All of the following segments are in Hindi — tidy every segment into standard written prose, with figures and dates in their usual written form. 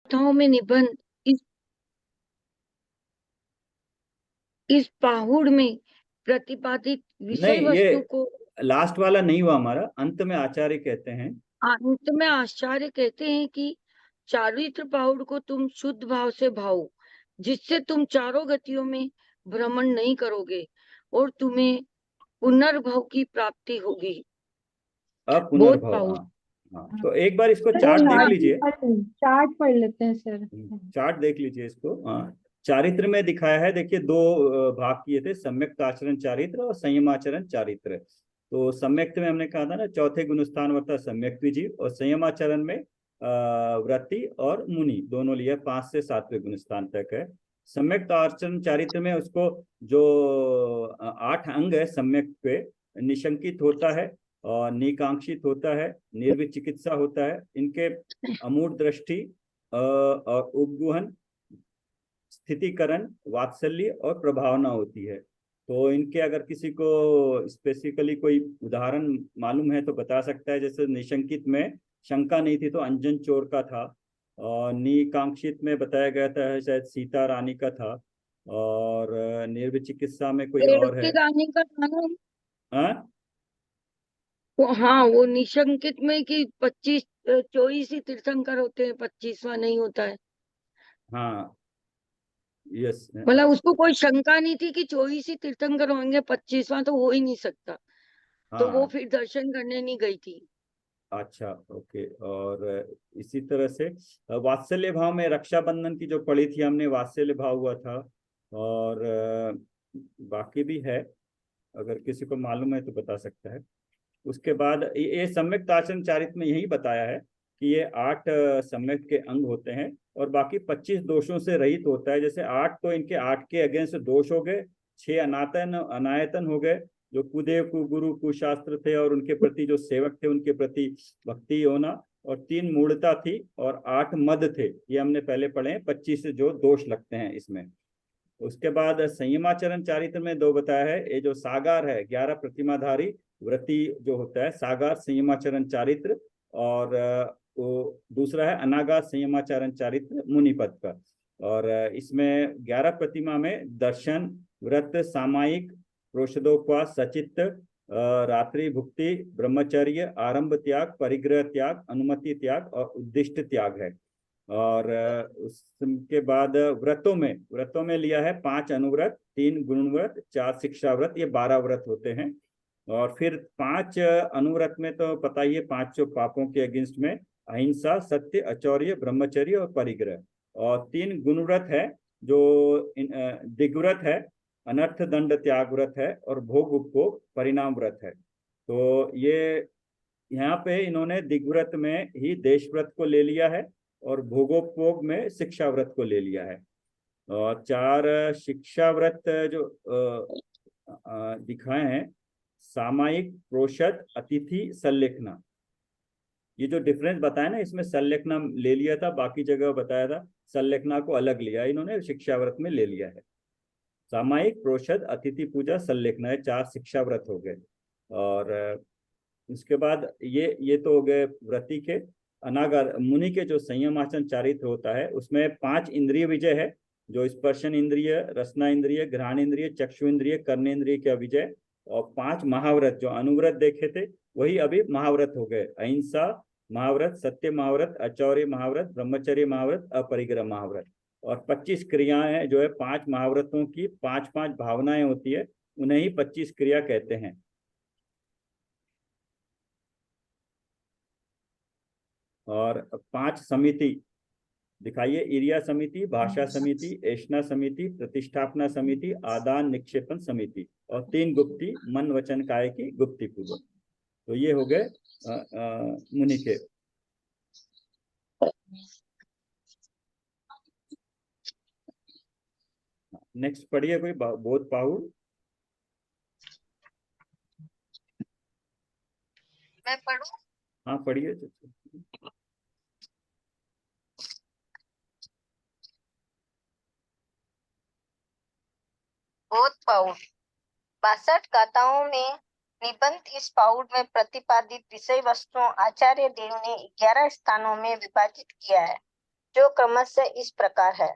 कथाओं में निबंध इस पहाड़ में प्रतिपादित विषय नहीं, ये वस्तु को लास्ट वाला नहीं हुआ हमारा, अंत में आचार्य कहते हैं। अंत में आचार्य कहते हैं कि चारित्र पहाड़ को तुम शुद्ध भाव से भाओ, जिससे तुम चारों गतियों में भ्रमण नहीं करोगे और तुम्हें पुनर्भव की प्राप्ति होगी। बोध अपुनर्भव, पहाड़। हाँ। हाँ, हाँ, तो एक बार इसको वो चार्ट देख लास्ट लीजिए। चार्ट पढ़ लेते हैं सर। चार्ट देख लीजिए इसको। हाँ, चारित्र में दिखाया है, देखिए दो भाग किए थे, सम्यक्त आचरण चारित्र और संयमाचरण चारित्र। तो सम्यक्त में हमने कहा था ना, चौथे गुणस्थान होता है सम्यक्त विजीव, और संयमाचरण में व्रति और मुनि दोनों लिए 5 से 7वें गुणस्थान तक है। सम्यक्त आचरण चारित्र में उसको जो 8 अंग है सम्यक्त पे, निशंकित होता है और निकांक्षित होता है, निर्विचिकित्सा होता है, इनके अमूढ़ दृष्टि और उपगुहन, स्थितिकरण, वात्सल्य और प्रभावना होती है। तो इनके अगर किसी को स्पेसिफिकली कोई उदाहरण मालूम है तो बता सकता है। जैसे निशंकित में शंका नहीं थी तो अंजन चोर का था, और निकांक्षित में बताया गया था शायद सीता रानी का था, और निर्विचिकित्सा में कोई पेड़ और के है। गाने का गाना। हाँ। हाँ, वो निशंकित में कि 25 24 ही तीर्थंकर होते हैं, 25वां नहीं होता है। हाँ। यस। मतलब उसको कोई शंका नहीं थी कि 24 ही तीर्थंकर होंगे, 25वां तो हो ही नहीं सकता। तो वो हाँ। फिर दर्शन करने नहीं गई थी। अच्छा, ओके। और इसी तरह से वात्सल्य भाव में रक्षाबंधन की जो पढ़ी थी हमने, वात्सल्य भाव हुआ था। और बाकी भी है, अगर किसी को मालूम है तो बता सकता है। उसके बाद ये सम्यक्त आचरण चारित्र में यही बताया है कि ये 8 सम्यक्त के अंग होते हैं, और बाकी 25 दोषों से रहित होता है। जैसे 8 तो इनके 8 के अगेंस्ट दोष हो गए, 6 अनातन अनायतन हो गए, जो कुदेव कुगुरु कुशास्त्र थे और उनके प्रति जो सेवक थे उनके प्रति भक्ति होना, और 3 मूढ़ता थी, और 8 मद थे, ये हमने पहले पढ़े हैं। 25 जो दोष लगते हैं इसमें। उसके बाद संयमाचरण चारित्र में 2 बताया है। ये जो सागार है, 11 प्रतिमाधारी व्रति जो होता है, सागार संयमाचरण चारित्र। और वो दूसरा है अनागार संयमाचरण चारित्र मुनिपद का। और इसमें 11 प्रतिमा में दर्शन, व्रत, सामायिक, प्रोषदोपवास, सचित्त, रात्रि भुक्ति, ब्रह्मचर्य, आरंभ त्याग, परिग्रह त्याग, अनुमति त्याग और उद्दिष्ट त्याग है। और उसके बाद व्रतों में लिया है 5 अनुव्रत, 3 गुणव्रत, 4 शिक्षा व्रत, ये 12 व्रत होते हैं। और फिर 5 अनुव्रत में तो पता ही है, 5 पापों के अगेंस्ट में अहिंसा, सत्य, अचौर्य, ब्रह्मचर्य और परिग्रह। और 3 गुणव्रत है, जो दिग्व्रत है, अनर्थ दंड त्याग व्रत है, और भोग उपभोग परिणाम व्रत है। तो ये यहाँ पे इन्होंने दिग्व्रत में ही देश व्रत को ले लिया है, और भोगोपभोग में शिक्षा व्रत को ले लिया है। और 4 शिक्षा व्रत जो दिखाए हैं, सामायिक, प्रोषद, अतिथि, संलेखना। ये जो डिफरेंस बताया ना, इसमें संलेखना ले लिया था, बाकी जगह बताया था संलेखना को अलग लिया, इन्होंने शिक्षा व्रत में ले लिया है। सामायिक, प्रोषद, अतिथि पूजा, संलेखना, है 4 शिक्षा व्रत हो गए। और उसके बाद ये तो हो गए व्रति के। अनागार मुनि के जो संयम आचरण चारित्र होता है, उसमें 5 इंद्रिय विजय है, जो स्पर्शन इंद्रिय, रसना इंद्रिय, घ्राण इंद्रिय, चक्षु इंद्रिय, कर्ण इंद्रिय का विजय। और 5 महाव्रत, जो अनुव्रत देखे थे वही अभी महाव्रत हो गए, अहिंसा महाव्रत, सत्य महाव्रत, अचौर्य महाव्रत, ब्रह्मचर्य महाव्रत, अपरिग्रह महाव्रत। और 25 क्रियाएं हैं, जो है 5 महाव्रतों की 5 भावनाएं होती है, उन्हें ही 25 क्रिया कहते हैं। और 5 समिति दिखाइए, इरिया समिति, भाषा समिति, ऐष्णा समिति, प्रतिष्ठापना समिति, आदान निक्षेपण समिति, और 3 गुप्ती, मन वचन काय की गुप्ती पूर्वक। तो ये हो गए मुनि के। नेक्स्ट पढ़िए कोई बोध पाहुड़। मैं पढ़ूं? हाँ, पढ़िए। बोध पाउड। 62 गाथाओं में निबंध इस पाउड में प्रतिपादित विषय वस्तुओं आचार्य देव ने 11 स्थानों में विभाजित किया है। जो क्रमशः इस प्रकार है।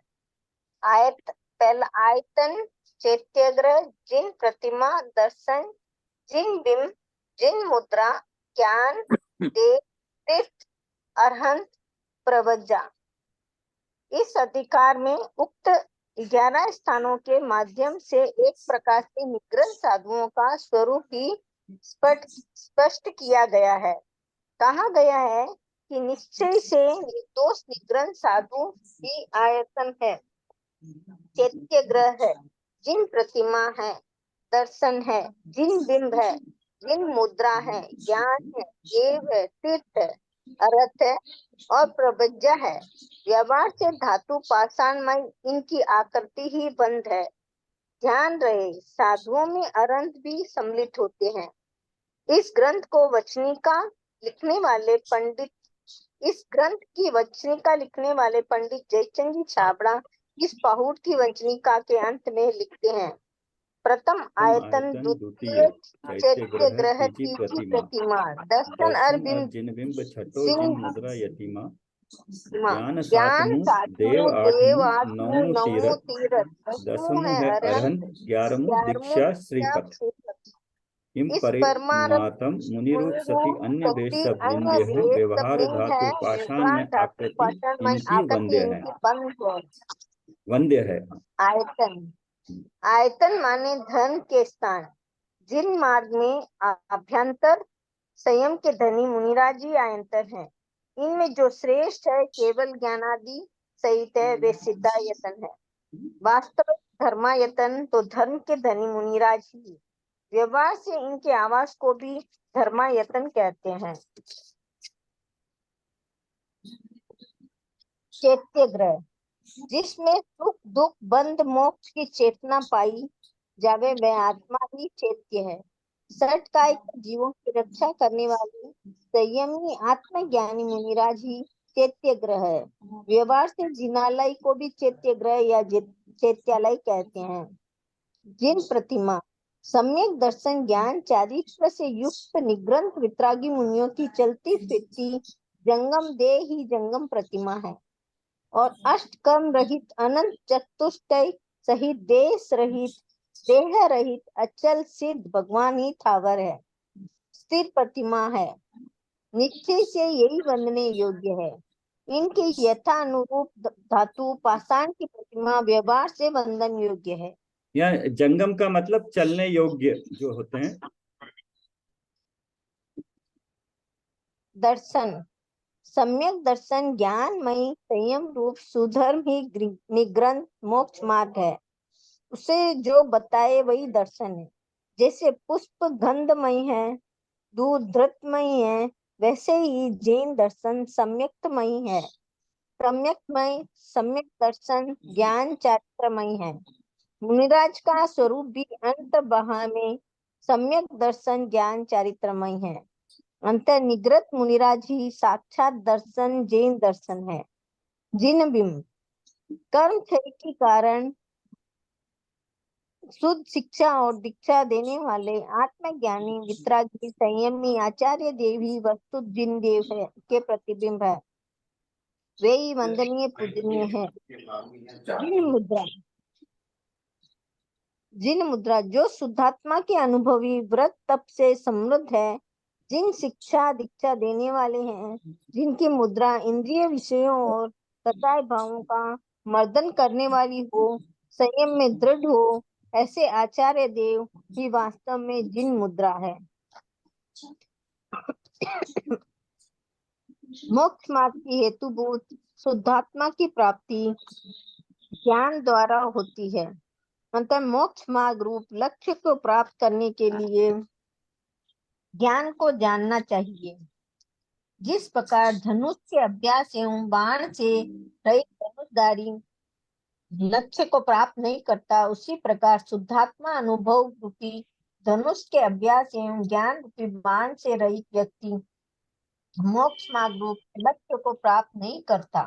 पहला आयतन, चैत्यग्रह, जिन प्रतिमा, दर्शन, जिन बिंब, जिन मुद्रा, ज्ञान, देव, तीर्थ, अरहंत, प्रवज्जा। इस अधिकार में उक्त 11 स्थानों के माध्यम से एक प्रकार से निग्रह साधुओं का स्वरूप ही स्पष्ट किया गया है। कहा गया है कि निश्चय से निर्दोष निग्रह साधु ही आयतन है, चैत्यग्रह है, जिन प्रतिमा है, दर्शन है, जिन बिंब है, जिन मुद्रा है, ज्ञान है, देव है, तीर्थ है, अर्थ है और प्रबज्जा है। व्यवहार से धातु पाषाणमय इनकी आकृति ही बंद है। ध्यान रहे, साधुओं में अरंत भी सम्मिलित होते हैं। इस ग्रंथ को वचनिका लिखने वाले पंडित जयचंद जी छाबड़ा इस पहुड़ की वंचनिका के अंत में लिखते हैं। प्रथम आयतन, द्वितीय चैत्यग्रह, तीसरी प्रतिमा, दर्शन अरविंद, जिन छठो जिन मुद्रा यतिमा, ज्ञान ज्ञान सातमु, देव आठमु, नौमु तीरथ, दसमु दसमु है अरहंत, 11मु दीक्षा श्रीपथ। इम परमात्म मुनिरूप सती अन्य वेद सब विंध्य है, व्यवहार धातु पाषाण में आकृति इनकी वंद्य है। आयतन माने धन के स्थान। जिन मार्ग में अभ्यंतर संयम के धनी मुनिराज जी आयंतर हैं। इनमें जो श्रेष्ठ है केवल ज्ञानादि सहित है, वे सिद्धायतन है। वास्तव धर्मायतन तो धर्म के धनी मुनिराज ही। व्यवहार से इनके आवास को भी धर्मायतन कहते हैं। चैत्यग्रह, जिसमें सुख दुख बंध मोक्ष की चेतना पाई जावे, वह आत्मा ही चैत्य है। सठ काय जीवों की रक्षा करने वाली संयमी आत्मज्ञानी मुनिराज ही चैत्यग्रह है। व्यवहार से जिनालय को भी चैत्यग्रह या चैत्यालय कहते हैं। जिन प्रतिमा, सम्यक दर्शन, ज्ञान, चारित्र से युक्त निग्रंथ वितरागी मुनियों की चलती फिरती जंगम देह ही जंगम प्रतिमा है और अष्ट कर्म रहित अनंत चतुष्टय सहित देश रहित देह रहित अचल सिद्ध भगवान ही थावर है, स्थिर प्रतिमा है। निश्चय से यही वंदने योग्य है। इनके यथा अनुरूप धातु पाषाण की प्रतिमा व्यवहार से वंदन योग्य है। यह जंगम का मतलब चलने योग्य जो होते हैं। दर्शन, सम्यक दर्शन ज्ञानमयी संयम रूप सुधर्म ही निग्रंथ मोक्ष मार्ग है। उसे जो बताए वही दर्शन है। जैसे पुष्प गंधमय है, दूध धृतमयी है, वैसे ही जैन दर्शन सम्यक्तमयी है। सम्यक दर्शन ज्ञान चारित्रमयी है। मुनिराज का स्वरूप भी अंतर्बाह्य में सम्यक दर्शन ज्ञान चारित्रमय है। अंतर्निगृत मुनिराज ही साक्षात दर्शन जैन दर्शन है। जिन बिंब, कर्म क्षय के कारण शुद्ध शिक्षा और दीक्षा देने वाले आत्मज्ञानी वितरागी संयमी आचार्य देव ही वस्तु जिन देव है के प्रतिबिंब है, वे ही वंदनीय पूजनीय है। जिन मुद्रा, जो शुद्धात्मा के अनुभवी व्रत तप से समृद्ध है, जिन शिक्षा दीक्षा देने वाले हैं, जिनकी मुद्रा इंद्रिय विषयों और कसाय भावों का मर्दन करने वाली हो, संयम में दृढ़ हो, ऐसे आचार्य देव ही वास्तव में जिन मुद्रा है। मोक्ष मार्ग की हेतुभूत शुद्धात्मा की प्राप्ति ज्ञान द्वारा होती है। अंतर मोक्ष मार्ग रूप लक्ष्य को प्राप्त करने के लिए ज्ञान को जानना चाहिए। जिस प्रकार धनुष के अभ्यास एवं बाण से रहित धनुषधारी लक्ष्य को प्राप्त नहीं करता, उसी प्रकार शुद्धात्मा अनुभव रूपी धनुष के अभ्यास एवं ज्ञान रूपी बाण से रहित व्यक्ति मोक्ष मार्ग रूप लक्ष्य को प्राप्त नहीं करता।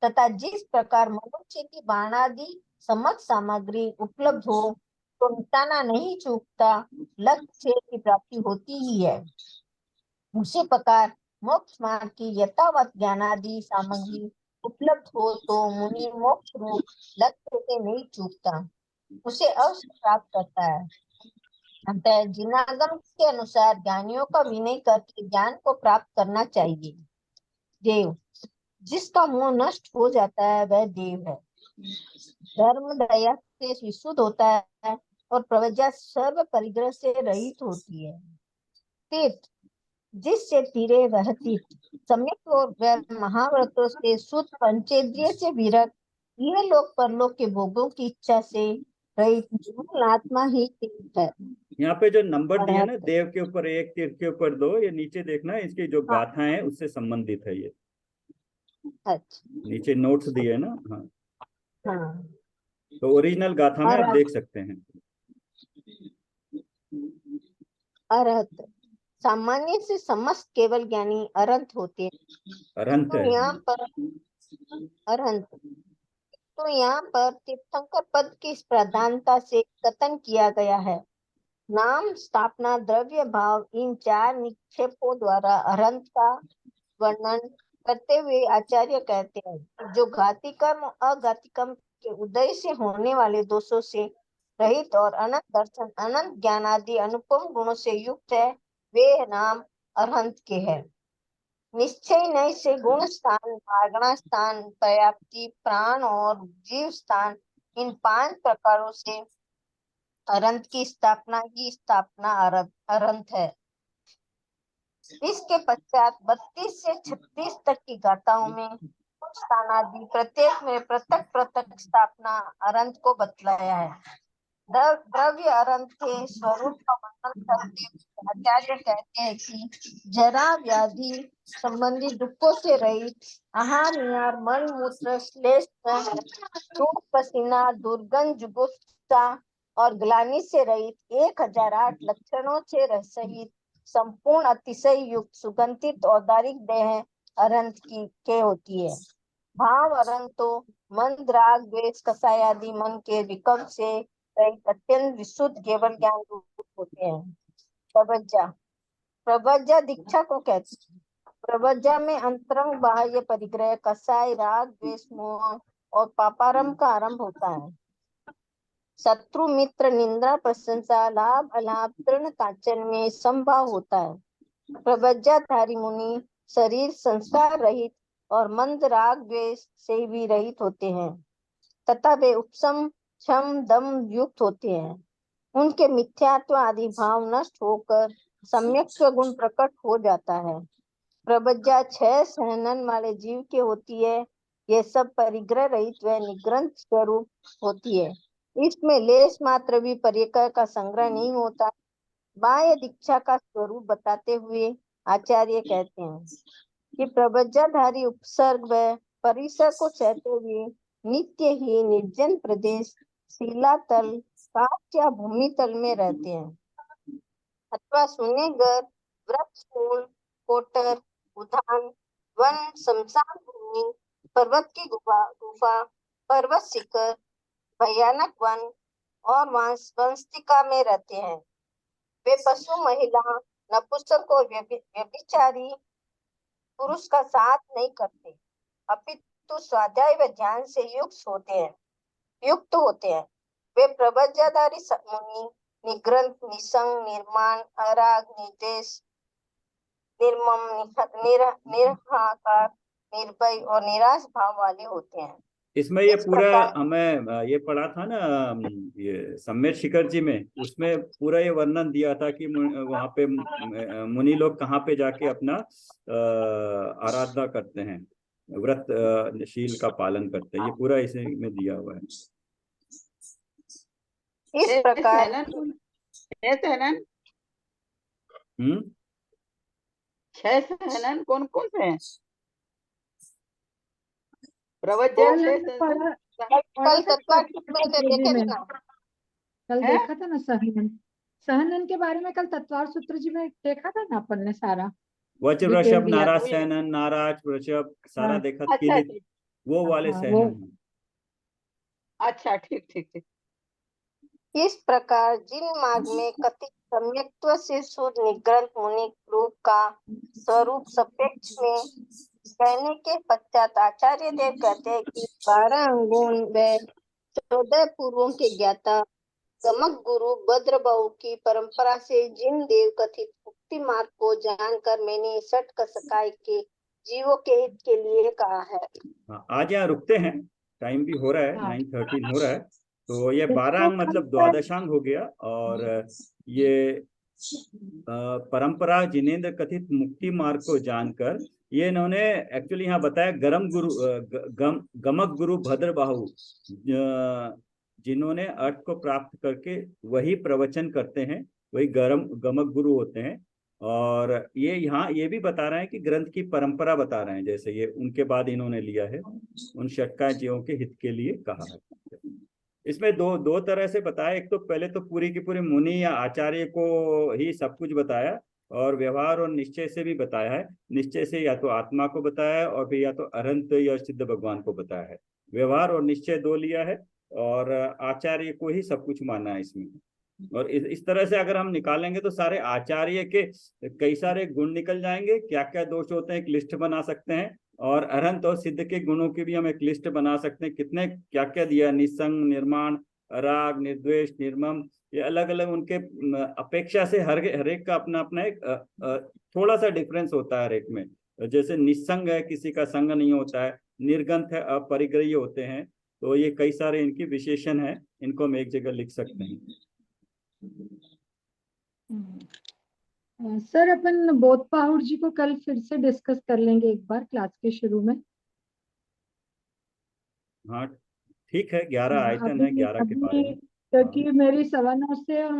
तथा जिस प्रकार मनुष्य की बाणादि समस्त सामग्री उपलब्ध हो तो निशाना नहीं चूकता, लक्ष्य की प्राप्ति होती ही है। उसी प्रकार मोक्ष मार्ग की यथावत ज्ञानादि सामग्री उपलब्ध हो तो मुनि मोक्ष रूप लक्ष्य से नहीं चूकता, उसे अवश्य प्राप्त करता है। अतः जिनागम के अनुसार ज्ञानियों का विनय करके ज्ञान को प्राप्त करना चाहिए। देव, जिसका मोह नष्ट हो जाता है वह देव है। धर्म दया से विशुद्ध होता है और प्रज्ञा सर्व परिग्रह से रहित होती है। तीर्थ, जिससे तीरे वह तीर्थ, सम्यक और वह महाव्रतों से शुद्ध, पंचेंद्रिय से विरक्त, यह लोक परलोक के भोगों की इच्छा से रहित निर्मल आत्मा ही तीर्थ है। यहाँ पे जो नंबर दिए ना, अरहत। देव के ऊपर 1, तीर्थ के ऊपर 2, ये नीचे देखना, इसकी जो हाँ। गाथा है उससे संबंधित है ये। अच्छा। नीचे नोट्स दिए ना। हाँ, हाँ। तो ओरिजिनल गाथा में आप अरहत। देख सकते हैं। अरहत, सामान्य से समस्त केवल ज्ञानी अरहत होते हैं। अरहंत है। तो यहाँ पर अरहंत, तो यहाँ पर तीर्थंकर पद की इस प्रधानता से कथन किया गया है। नाम, स्थापना, द्रव्य भाव, इन 4 निक्षेपों द्वारा अरहंत का वर्णन करते हुए आचार्य कहते हैं, जो घाती कर्म अघाती कर्म के उदय से होने वाले दोषों से रहित और अनंत दर्शन, अनंत ज्ञान आदि अनुपम गुणों से युक्त है, वे नाम अरहंत के हैं। निश्चय नय से गुण स्थान, मार्गणा स्थान, पर्याप्ति, प्राण और जीव स्थान, इन 5 प्रकारों से अरहंत की स्थापना ही स्थापना अरहंत है। इसके पश्चात 32 से 36 तक की गाथाओं में स्थान आदि प्रत्येक में पृथक पृथक स्थापना अरहंत को बतलाया है। द्रव्य अरहंत के स्वरूप का वर्णन करते हुए आचार्य कहते हैं कि जरा व्याधि संबंधी दुखों से रहित, आहार निहार, मल मूत्र, श्लेष, धूप, पसीना, दुर्गंध, जुगुप्सा और ग्लानि से रहित 1008 लक्षणों से सहित संपूर्ण अतिशय युक्त सुगंधित औदारिक देह अरहंत की के होती है। भाव अरहंत तो मंद, राग, द्वेष, कसाय आदि मन के विकल्प से अत्यंत विशुद्ध केवल ज्ञान रूप होते हैं। प्रबज्जा, प्रबज्जा दीक्षा को कहते हैं। प्रबज्जा में अंतरंग बाह्य परिग्रह, कसाय, राग, द्वेष, मोह और पापारंभ का आरंभ होता है। शत्रु मित्र, निंदा, प्रशंसा, लाभ अलाभ, तृण कांचन में संभाव होता है। प्रबज्जाधारी मुनि शरीर संस्कार रहित और मंद, राग द्वेष से भी रहित होते हैं तथा वे उपशम, क्षम, दम युक्त होते हैं। उनके मिथ्यात्व आदि भाव नष्ट होकर सम्यक स्वगुण प्रकट हो जाता है। प्रबज्जा 6 सहनन वाले जीव के होती है। ये सब परिग्रह रहित व निग्रंथ स्वरूप होती है। इसमें लेश मात्र भी परिकर का संग्रह नहीं होता। बाह्य दीक्षा का स्वरूप बताते हुए आचार्य कहते हैं कि प्रबज्जाधारी उपसर्ग व परिसर को सहते हुए नित्य ही निर्जन प्रदेश, शिलातल, काष्ठ या भूमितल में रहते हैं अथवा सुनेगर, वृक्ष मूल, कोटर, उद्यान, वन, शमशान भूमि, पर्वत की गुफा, पर्वत शिखर, भयानक वन और वंस्तिका में रहते हैं। वे पशु, महिला, नपुंसक और व्यभिचारी पुरुष का साथ नहीं करते, अपितु स्वाध्याय व ध्यान से युक्त होते हैं। वे प्रबज्जाधारी मुनि निग्रंथ, निसंग, निर्माण, अराग, निर्देश, निर्मम, निरहंकार, निर्भय और निराश भाव वाले होते हैं। इसमें ये इस पूरा प्रकार हमें ये पढ़ा था ना, ये सम्यक शिखर जी में, उसमें पूरा ये वर्णन दिया था कि वहां पे मुनि लोग कहाँ पे जाके अपना आराधना करते हैं, व्रत शील का पालन करते हैं। ये पूरा इसे में दिया हुआ है। इस प्रकार छह सहनन कौन कौन से हैं? प्रवज्जा कल तत्वार्थ में देखे थे ना, कल देखा था ना सहनन, सहनन के बारे में कल तत्वार सूत्र जी में देखा था ना अपन ने सारा वज्र डिटेल वृषभ, दिया नाराज था। सहनन, नाराज वृषभ सारा हाँ। देखा, अच्छा पीड़ित, वो वाले हाँ, सहनन। अच्छा, ठीक ठीक ठीक। इस प्रकार जिन मार्ग में कथित सम्यक्त्व से शुद्ध निग्रंथ मुनि रूप का स्वरूप सापेक्ष में कहने के पश्चात आचार्य देव कहते हैं कि 12 अंगों व 14 पूर्वों के ज्ञाता गमक गुरु भद्रबाहु की परंपरा से जिन देव कथित मुक्ति मार्ग को जानकर मैंने षट कसकाय के जीवों के हित के लिए कहा है। हाँ, आज यहाँ रुकते हैं, टाइम भी हो रहा है, हाँ। 9:13 हो रहा है। तो ये इसको 12 अंग मतलब कल द्वादशांग हो गया। और ये परंपरा जिनेन्द्र कथित मुक्ति मार्ग को जानकर, ये इन्होंने एक्चुअली यहाँ बताया गमक गुरु भद्रबाहु जिन्होंने अर्थ को प्राप्त करके वही प्रवचन करते हैं, वही गमक गुरु होते हैं। और ये यहाँ ये भी बता रहे हैं कि ग्रंथ की परंपरा बता रहे हैं, जैसे ये उनके बाद इन्होंने लिया है, उन षटकाय जीवों के हित के लिए कहा है। इसमें दो तरह से बताया। एक तो पहले तो पूरी की पूरी मुनि या आचार्य को ही सब कुछ बताया, और व्यवहार और निश्चय से भी बताया है। निश्चय से या तो आत्मा को बताया है, और फिर या तो अनंत या सिद्ध भगवान को बताया है। व्यवहार और निश्चय दो लिया है, और आचार्य को ही सब कुछ माना है इसमें। और इस तरह से अगर हम निकालेंगे तो सारे आचार्य के कई सारे गुण निकल जाएंगे, क्या क्या दोष होते हैं एक लिस्ट बना सकते हैं। और अरहंत और सिद्ध के गुणों की भी हम एक लिस्ट बना सकते हैं, कितने क्या क्या दिया, निसंग, निर्माण, राग, निर्द्वेष, निर्मम, ये अलग अलग उनके अपेक्षा से हर एक का अपना अपना एक थोड़ा सा डिफरेंस होता है हर एक में। जैसे निसंग है, किसी का संग नहीं होता है, निर्गंथ है, अपरिग्रही होते हैं। तो ये कई सारे इनकी विशेषण है, इनको हम एक जगह लिख सकते हैं। सर अपन बोध पहाड़ जी को कल फिर से डिस्कस कर लेंगे एक बार क्लास के शुरू में। हाँ ठीक है, 11 आयतन है, 11 के बारे में। क्योंकि मेरी 9:15 से, और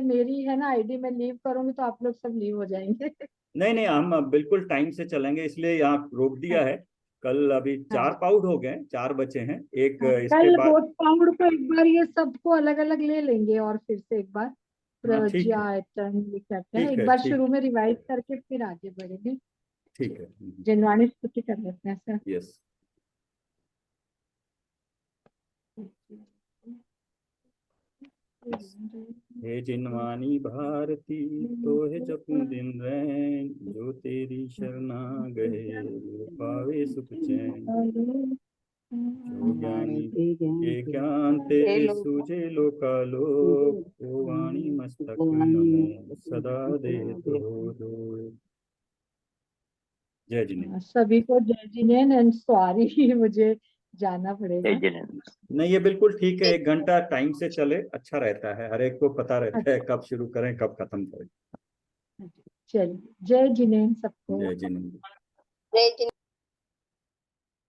मेरी है ना आईडी में लीव करूंगी तो आप लोग सब लीव हो जाएंगे। नहीं, हम बिल्कुल टाइम से चलेंगे, इसलिए यहाँ रोक दिया है। कल अभी 4 पाउड हो गए, 4 बचे हैं। एक इसके कल बाद बोध पहाड़ को एक बार ये सबको अलग अलग ले लेंगे, और फिर से एक बार हाँ ठीक प्रज्ञा है, आयतन ये करते हैं ठीक एक है, बार ठीक, शुरू में रिवाइज करके फिर आगे बढ़ेंगे। ठीक है। जिनवाणी स्तुति कर लेते हैं सर। यस। हे जिनवानी भारती तो है जपू दिन रैन, जो तेरी शरणा गए वो पावे सुख चैन। जो ज्ञानी के ज्ञान ते सूझे लोकालो, ओ वाणी मस्तक नमो सदा दे दो। जय जिनेन्द्र। सभी को जय जिनेन्द्र एंड सॉरी मुझे जाना पड़ेगा। नहीं, ये बिल्कुल ठीक है, 1 घंटा टाइम से चले अच्छा रहता है, हर एक को पता रहता है कब शुरू करें कब खत्म करें। चलिए, जय जिनेन्द्र सबको। जय जिनेन्द्र। जय